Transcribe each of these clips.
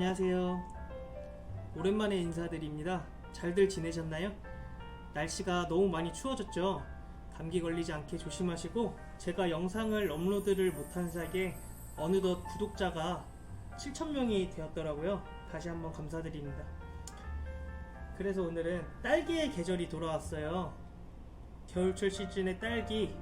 안녕하세요. 오랜만에 인사드립니다. 잘들 지내셨나요? 날씨가 너무 많이 추워졌죠? 감기 걸리지 않게 조심하시고, 제가 영상을 업로드를 못한 사이에 어느덧 구독자가 7,000명이 되었더라고요. 다시 한번 감사드립니다. 그래서 오늘은 딸기의 계절이 돌아왔어요. 겨울철 시즌의 딸기,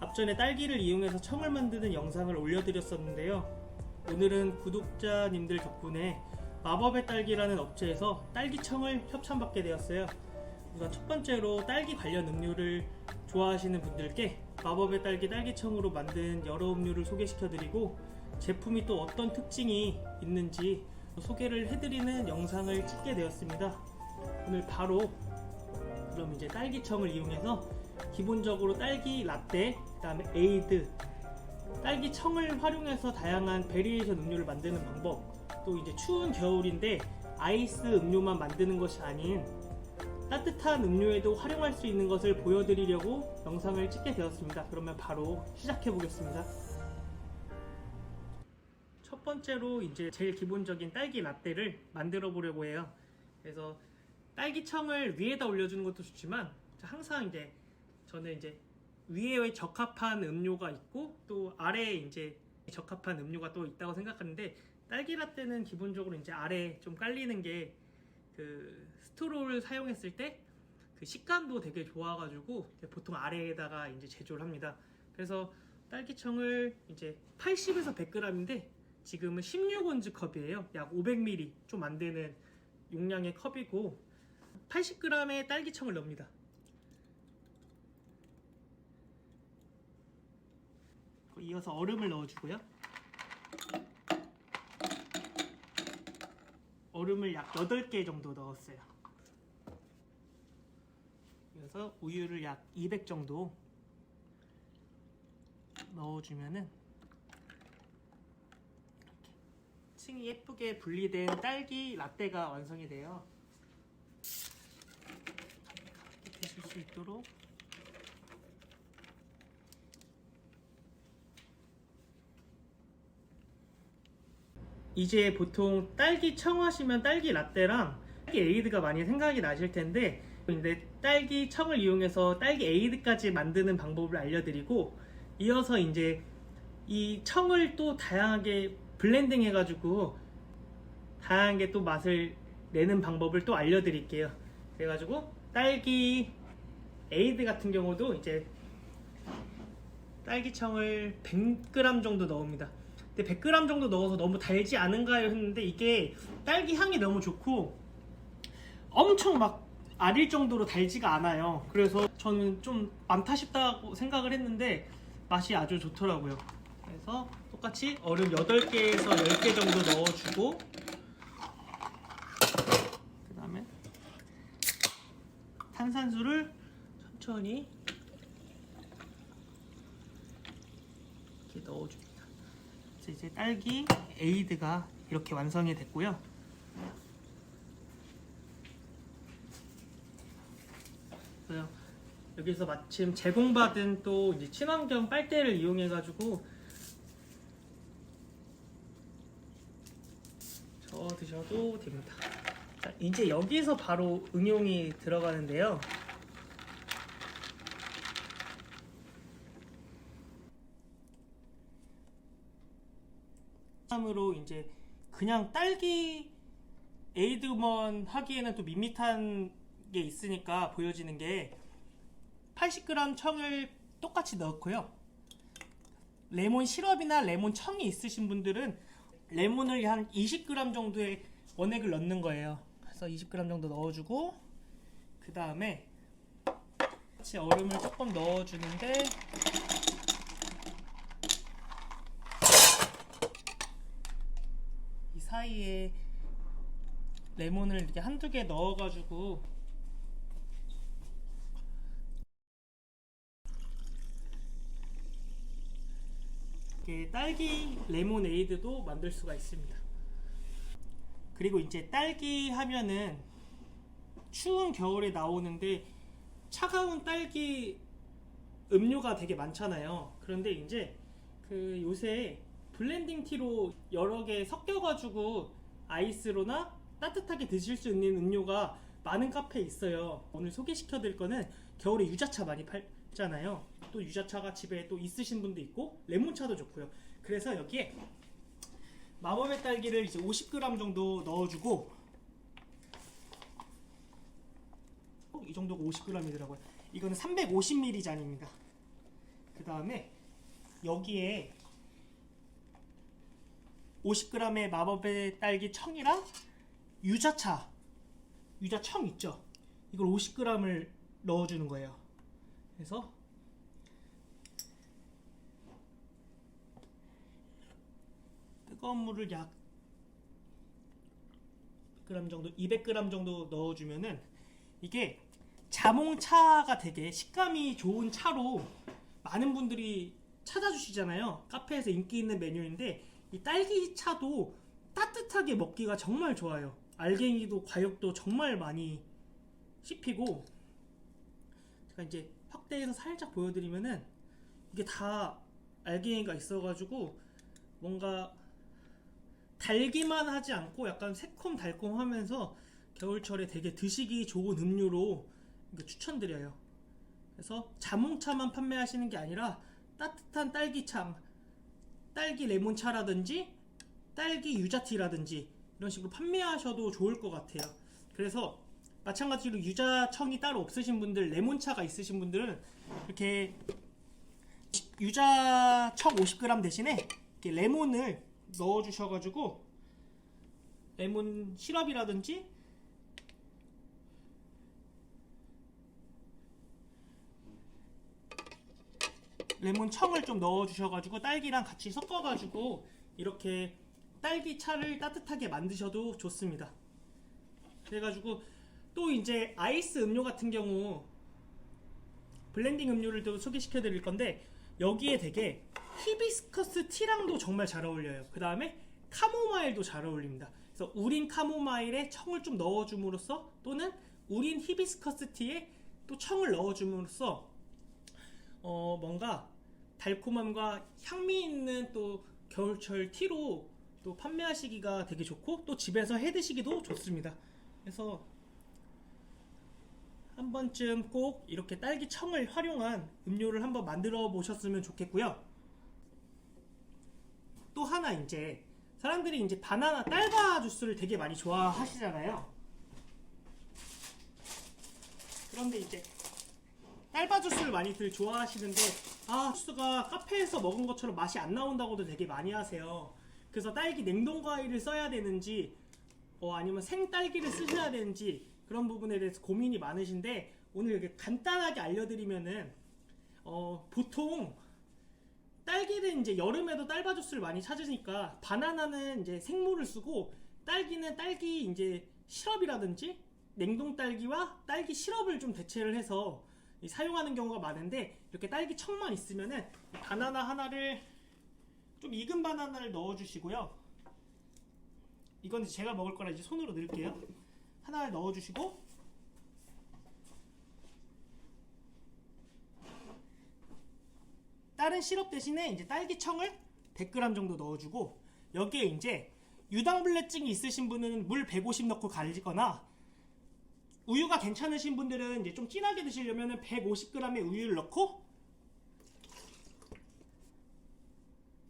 앞전에 딸기를 이용해서 청을 만드는 영상을 올려드렸었는데요. 오늘은 구독자님들 덕분에 마법의 딸기라는 업체에서 딸기청을 협찬받게 되었어요. 우선 첫 번째로 딸기 관련 음료를 좋아하시는 분들께 마법의 딸기 딸기청으로 만든 여러 음료를 소개시켜드리고, 제품이 또 어떤 특징이 있는지 소개를 해드리는 영상을 찍게 되었습니다. 오늘 바로 그럼 이제 딸기청을 이용해서 기본적으로 딸기 라떼, 그 다음에 에이드, 딸기청을 활용해서 다양한 베리에이션 음료를 만드는 방법, 또 이제 추운 겨울인데 아이스 음료만 만드는 것이 아닌 따뜻한 음료에도 활용할 수 있는 것을 보여드리려고 영상을 찍게 되었습니다. 그러면 바로 시작해 보겠습니다. 첫 번째로 이제 제일 기본적인 딸기 라떼를 만들어 보려고 해요. 그래서 딸기청을 위에다 올려주는 것도 좋지만, 항상 이제 저는 이제 위에 적합한 음료가 있고 또 아래에 이제 적합한 음료가 또 있다고 생각하는데, 딸기 라떼는 기본적으로 이제 아래에 좀 깔리는 게 그 스트로를 사용했을 때 그 식감도 되게 좋아가지고 보통 아래에다가 이제 제조를 합니다. 그래서 딸기청을 이제 80에서 100g인데 지금은 16온즈 컵이에요. 약 500ml 좀 안 되는 용량의 컵이고 80g의 딸기청을 넣습니다. 이어서 얼음을 넣어주고요. 얼음을 약 8개 정도 넣었어요. 이어서 우유를 약 200 정도 넣어주면은 이렇게 층이 예쁘게 분리된 딸기 라떼가 완성이 돼요. 가볍게 드실 수 있도록 이제 보통 딸기 청하시면 딸기 라떼랑 딸기 에이드가 많이 생각이 나실 텐데, 근데 딸기 청을 이용해서 딸기 에이드까지 만드는 방법을 알려드리고, 이어서 이제 이 청을 또 다양하게 블렌딩 해가지고 다양하게 또 맛을 내는 방법을 또 알려드릴게요. 그래가지고 딸기 에이드 같은 경우도 이제 딸기청을 100g 정도 넣습니다. 근데 100g 정도 넣어서 너무 달지 않은가요 했는데, 이게 딸기 향이 너무 좋고 엄청 막 아릴 정도로 달지가 않아요. 그래서 저는 좀 많다 싶다고 생각을 했는데 맛이 아주 좋더라고요. 그래서 똑같이 얼음 8개에서 10개 정도 넣어주고, 그 다음에 탄산수를 천천히 이렇게 넣어줍니다. 이제 딸기 에이드가 이렇게 완성이 됐고요. 여기서 마침 제공받은 또 이제 친환경 빨대를 이용해 가지고 저어 드셔도 됩니다. 자, 이제 여기서 바로 응용이 들어가는데요. 으로 이제 그냥 딸기 에이드만 하기에는 또 밋밋한 게 있으니까 보여지는 게, 80g 청을 똑같이 넣고요. 레몬 시럽이나 레몬 청이 있으신 분들은 레몬을 한 20g 정도의 원액을 넣는 거예요. 그래서 20g 정도 넣어주고, 그 다음에 같이 얼음을 조금 넣어주는데, 사이에 레몬을 이렇게 한두 개 넣어가지고 이렇게 딸기 레모네이드도 만들 수가 있습니다. 그리고 이제 딸기 하면은 추운 겨울에 나오는데 차가운 딸기 음료가 되게 많잖아요. 그런데 이제 그 요새 블렌딩 티로 여러 개 섞여가지고 아이스로나 따뜻하게 드실 수 있는 음료가 많은 카페에 있어요. 오늘 소개시켜드릴 거는 겨울에 유자차 많이 팔잖아요. 또 유자차가 집에 또 있으신 분도 있고 레몬차도 좋고요. 그래서 여기에 마법의 딸기를 이제 50g 정도 넣어주고, 이 정도가 50g이더라고요. 이거는 350ml 잔입니다. 그 다음에 여기에 50g의 마법의 딸기 청이랑 유자청 있죠? 이걸 50g을 넣어주는 거예요. 그래서 뜨거운 물을 약 100g 정도, 200g 정도 넣어주면은 이게 자몽차가 되게 식감이 좋은 차로 많은 분들이 찾아주시잖아요. 카페에서 인기 있는 메뉴인데 이 딸기 차도 따뜻하게 먹기가 정말 좋아요. 알갱이도 과육도 정말 많이 씹히고, 제가 이제 확대해서 살짝 보여드리면은 이게 다 알갱이가 있어가지고 뭔가 달기만 하지 않고 약간 새콤달콤하면서 겨울철에 되게 드시기 좋은 음료로 추천드려요. 그래서 자몽차만 판매하시는 게 아니라 따뜻한 딸기차, 딸기 레몬차라든지 딸기 유자티라든지 이런 식으로 판매하셔도 좋을 것 같아요. 그래서 마찬가지로 유자청이 따로 없으신 분들, 레몬차가 있으신 분들은 이렇게 유자청 50g 대신에 이렇게 레몬을 넣어주셔가지고 레몬 시럽이라든지 레몬청을 좀 넣어주셔가지고 딸기랑 같이 섞어가지고 이렇게 딸기차를 따뜻하게 만드셔도 좋습니다. 그래가지고 또 이제 아이스 음료 같은 경우 블렌딩 음료를 또 소개시켜 드릴 건데, 여기에 되게 히비스커스 티랑도 정말 잘 어울려요. 그 다음에 카모마일도 잘 어울립니다. 그래서 우린 카모마일에 청을 좀 넣어줌으로써, 또는 우린 히비스커스 티에 또 청을 넣어줌으로써 뭔가 달콤함과 향미 있는 또 겨울철 티로 또 판매하시기가 되게 좋고, 또 집에서 해 드시기도 좋습니다. 그래서 한 번쯤 꼭 이렇게 딸기 청을 활용한 음료를 한번 만들어 보셨으면 좋겠고요. 또 하나, 이제 사람들이 이제 바나나 딸바 주스를 되게 많이 좋아하시잖아요. 그런데 이제 딸바 주스를 많이들 좋아하시는데, 주스가 카페에서 먹은 것처럼 맛이 안 나온다고도 되게 많이 하세요. 그래서 딸기 냉동 과일을 써야 되는지 아니면 생 딸기를 쓰셔야 되는지 그런 부분에 대해서 고민이 많으신데, 오늘 이렇게 간단하게 알려드리면은 보통 딸기는 이제 여름에도 딸바 주스를 많이 찾으니까 바나나는 이제 생물을 쓰고, 딸기는 딸기 이제 시럽이라든지 냉동 딸기와 딸기 시럽을 좀 대체를 해서 사용하는 경우가 많은데, 이렇게 딸기 청만 있으면은 바나나 하나를, 좀 익은 바나나를 넣어주시고요. 이건 제가 먹을 거라 이제 손으로 넣을게요. 하나를 넣어주시고, 다른 시럽 대신에 이제 딸기청을 100g 정도 넣어주고, 여기에 이제 유당불내증이 있으신 분은 물 150 넣고 갈리거나, 우유가 괜찮으신 분들은 이제 좀 진하게 드시려면 150g의 우유를 넣고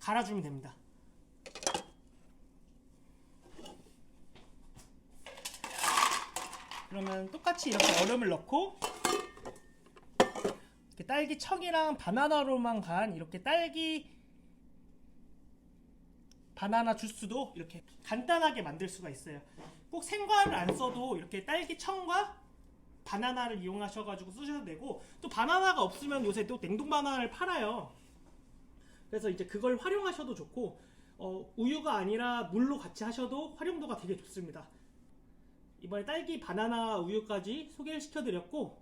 갈아주면 됩니다. 그러면 똑같이 이렇게 얼음을 넣고, 이렇게 딸기 청이랑 바나나로만 간 이렇게 딸기 바나나 주스도 이렇게 간단하게 만들 수가 있어요. 꼭 생과를 안 써도 이렇게 딸기 청과 바나나를 이용하셔가지고 쓰셔도 되고, 또 바나나가 없으면 요새 또 냉동 바나나를 팔아요. 그래서 이제 그걸 활용하셔도 좋고, 우유가 아니라 물로 같이 하셔도 활용도가 되게 좋습니다. 이번에 딸기 바나나 우유까지 소개를 시켜드렸고,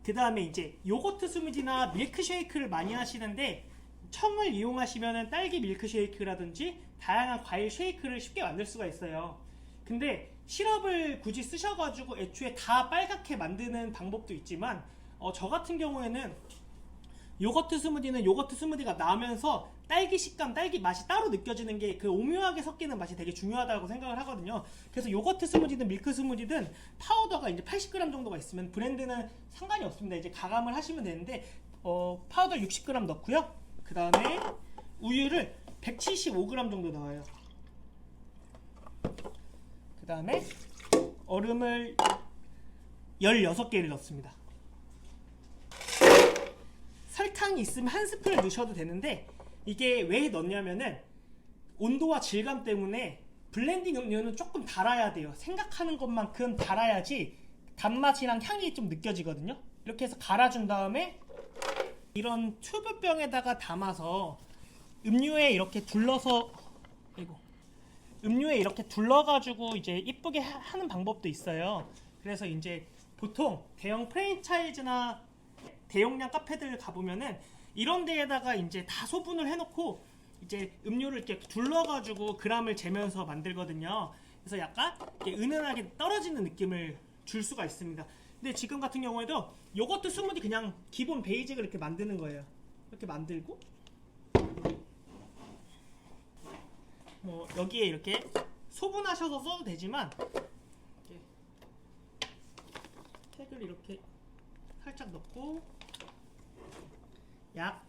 그 다음에 이제 요거트 스무디나 밀크쉐이크를 많이 하시는데, 청을 이용하시면 딸기 밀크쉐이크라든지 다양한 과일 쉐이크를 쉽게 만들 수가 있어요. 근데 시럽을 굳이 쓰셔가지고 애초에 다 빨갛게 만드는 방법도 있지만, 저 같은 경우에는 요거트 스무디는 요거트 스무디가 나면서 딸기 식감, 딸기 맛이 따로 느껴지는 게 그 오묘하게 섞이는 맛이 되게 중요하다고 생각을 하거든요. 그래서 요거트 스무디든 밀크 스무디든 파우더가 이제 80g 정도가 있으면 브랜드는 상관이 없습니다. 이제 가감을 하시면 되는데 파우더 60g 넣고요. 그 다음에 우유를 175g 정도 넣어요. 그 다음에 얼음을 16개를 넣습니다. 설탕이 있으면 한 스푼을 넣으셔도 되는데 이게 왜 넣냐면은 온도와 질감 때문에 블렌딩 음료는 조금 달아야 돼요. 생각하는 것만큼 달아야지 단맛이랑 향이 좀 느껴지거든요. 이렇게 해서 갈아준 다음에 이런 튜브병에다가 담아서 음료에 이렇게 둘러서 음료에 이렇게 둘러가지고 이제 이쁘게 하는 방법도 있어요. 그래서 이제 보통 대형 프랜차이즈나 대용량 카페들 가보면은 이런 데에다가 이제 다 소분을 해놓고 이제 음료를 이렇게 둘러가지고 그람을 재면서 만들거든요. 그래서 약간 이렇게 은은하게 떨어지는 느낌을 줄 수가 있습니다. 근데 지금 같은 경우에도 요거트 스무디 그냥 기본 베이직을 이렇게 만드는 거예요. 이렇게 만들고 뭐 여기에 이렇게 소분하셔서 써도 되지만 이렇게 택을 이렇게 살짝 넣고 약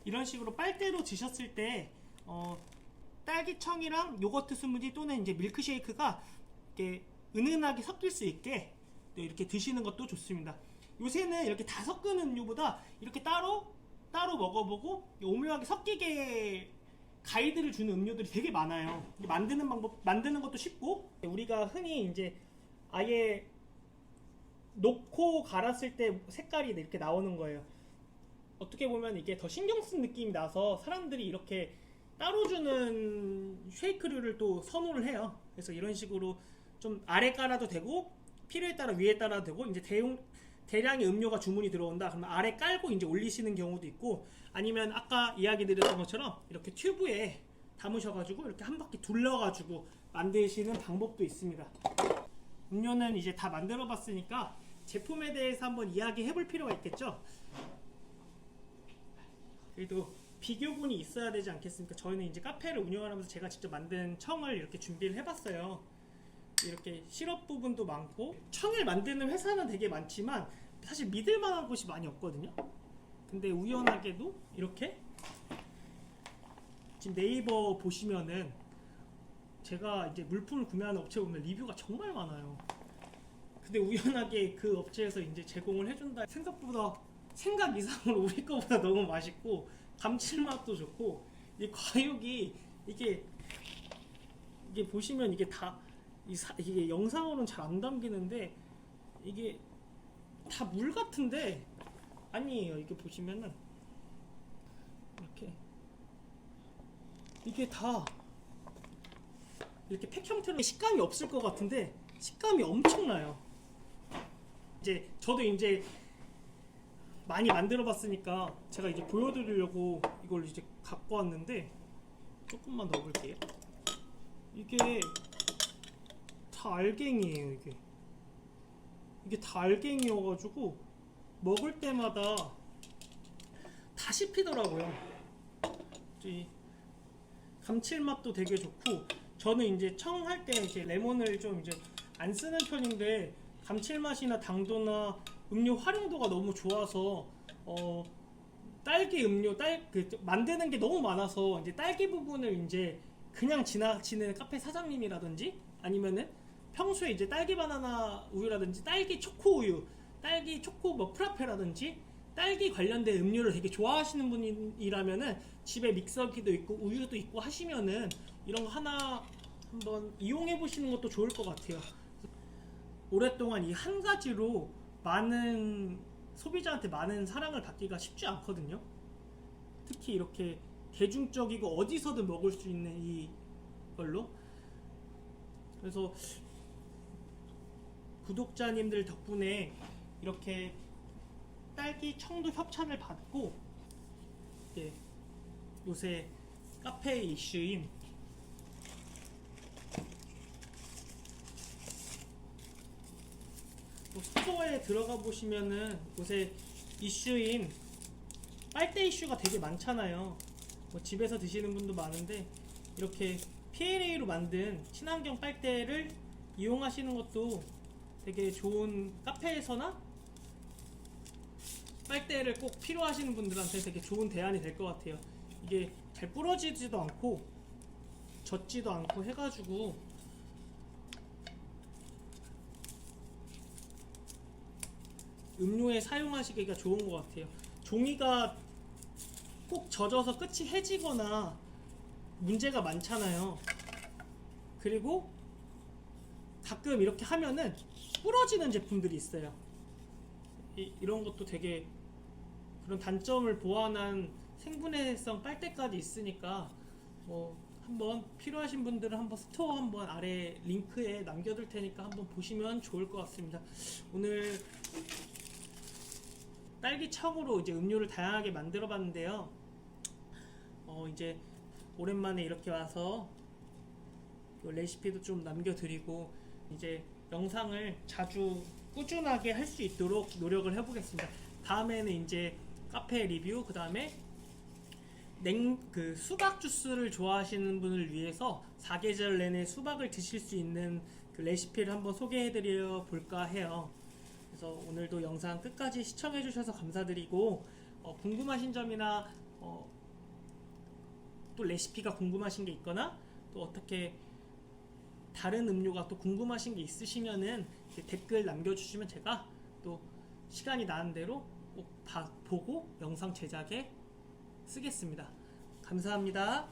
이런 식으로 빨대로 드셨을 때 딸기청이랑 요거트 스무디 또는 이제 밀크쉐이크가 이렇게 은은하게 섞일 수 있게 이렇게 드시는 것도 좋습니다. 요새는 이렇게 다 섞은 음료보다 이렇게 따로 먹어보고 오묘하게 섞이게 가이드를 주는 음료들이 되게 많아요. 만드는 방법, 만드는 것도 쉽고 우리가 흔히 이제 아예 놓고 갈았을 때 색깔이 이렇게 나오는 거예요. 어떻게 보면 이게 더 신경 쓴 느낌이 나서 사람들이 이렇게 따로 주는 쉐이크류를 또 선호를 해요. 그래서 이런 식으로 좀 아래 깔아도 되고 필요에 따라 위에 따라도 되고 이제 대량의 음료가 주문이 들어온다 그러면 아래 깔고 이제 올리시는 경우도 있고 아니면 아까 이야기 드렸던 것처럼 이렇게 튜브에 담으셔가지고 이렇게 한 바퀴 둘러가지고 만드시는 방법도 있습니다. 음료는 이제 다 만들어 봤으니까 제품에 대해서 한번 이야기해 볼 필요가 있겠죠. 그래도 비교군이 있어야 되지 않겠습니까? 저희는 이제 카페를 운영하면서 제가 직접 만든 청을 이렇게 준비를 해봤어요. 이렇게 시럽 부분도 많고 청을 만드는 회사는 되게 많지만 사실 믿을 만한 곳이 많이 없거든요. 근데 우연하게도 이렇게 지금 네이버 보시면은 제가 이제 물품을 구매하는 업체 보면 리뷰가 정말 많아요. 근데 우연하게 그 업체에서 이제 제공을 해준다. 생각보다 생각 이상으로 우리 거보다 너무 맛있고 감칠맛도 좋고 이 과육이 이게 보시면 이게 다 이게 영상으로는 잘 안 담기는데 이게 다 물 같은데 아니에요. 이게 보시면은 이렇게 이게 다 이렇게 팩 형태로 식감이 없을 것 같은데 식감이 엄청나요. 이제 저도 이제 많이 만들어 봤으니까 제가 이제 보여드리려고 이걸 이제 갖고 왔는데 조금만 넣어볼게요. 이게 다 알갱이에요. 이게 다 알갱이여가지고 먹을 때마다 다 씹히더라고요. 이 감칠맛도 되게 좋고 저는 이제 청 할 때 이제 레몬을 좀 이제 안 쓰는 편인데 감칠맛이나 당도나 음료 활용도가 너무 좋아서 딸기 음료 만드는 게 너무 많아서 이제 딸기 부분을 이제 그냥 지나치는 카페 사장님이라든지 아니면은 평소에 이제 딸기 바나나 우유라든지 딸기 초코 우유, 딸기 초코 뭐 프라페라든지 딸기 관련된 음료를 되게 좋아하시는 분이라면은 집에 믹서기도 있고 우유도 있고 하시면은 이런 거 하나 한번 이용해 보시는 것도 좋을 것 같아요. 오랫동안 이 한 가지로 많은 소비자한테 많은 사랑을 받기가 쉽지 않거든요. 특히 이렇게 대중적이고 어디서든 먹을 수 있는 이걸로. 그래서 구독자님들 덕분에 이렇게 딸기 청도 협찬을 받고 요새 카페 이슈인 스토어에 들어가 보시면은 요새 이슈인 빨대 이슈가 되게 많잖아요. 뭐 집에서 드시는 분도 많은데 이렇게 PLA로 만든 친환경 빨대를 이용하시는 것도 되게 좋은, 카페에서나 빨대를 꼭 필요하시는 분들한테 되게 좋은 대안이 될 것 같아요. 이게 잘 부러지지도 않고 젖지도 않고 해가지고 음료에 사용하시기가 좋은 것 같아요. 종이가 꼭 젖어서 끝이 해지거나 문제가 많잖아요. 그리고 가끔 이렇게 하면은 부러지는 제품들이 있어요. 이런 것도 되게 그런 단점을 보완한 생분해성 빨대까지 있으니까 한번 필요하신 분들은 한번 스토어 한번 아래 링크에 남겨둘 테니까 한번 보시면 좋을 것 같습니다. 오늘 딸기청으로 이제 음료를 다양하게 만들어 봤는데요. 이제 오랜만에 이렇게 와서 레시피도 좀 남겨드리고 이제 영상을 자주 꾸준하게 할 수 있도록 노력을 해보겠습니다. 다음에는 이제 카페 리뷰, 그 다음에 수박 주스를 좋아하시는 분을 위해서 사계절 내내 수박을 드실 수 있는 그 레시피를 한번 소개해드려 볼까 해요. 그래서 오늘도 영상 끝까지 시청해주셔서 감사드리고, 궁금하신 점이나 또 레시피가 궁금하신 게 있거나 또 어떻게 다른 음료가 또 궁금하신 게 있으시면은 댓글 남겨주시면 제가 또 시간이 나는 대로 꼭 보고 영상 제작에 쓰겠습니다. 감사합니다.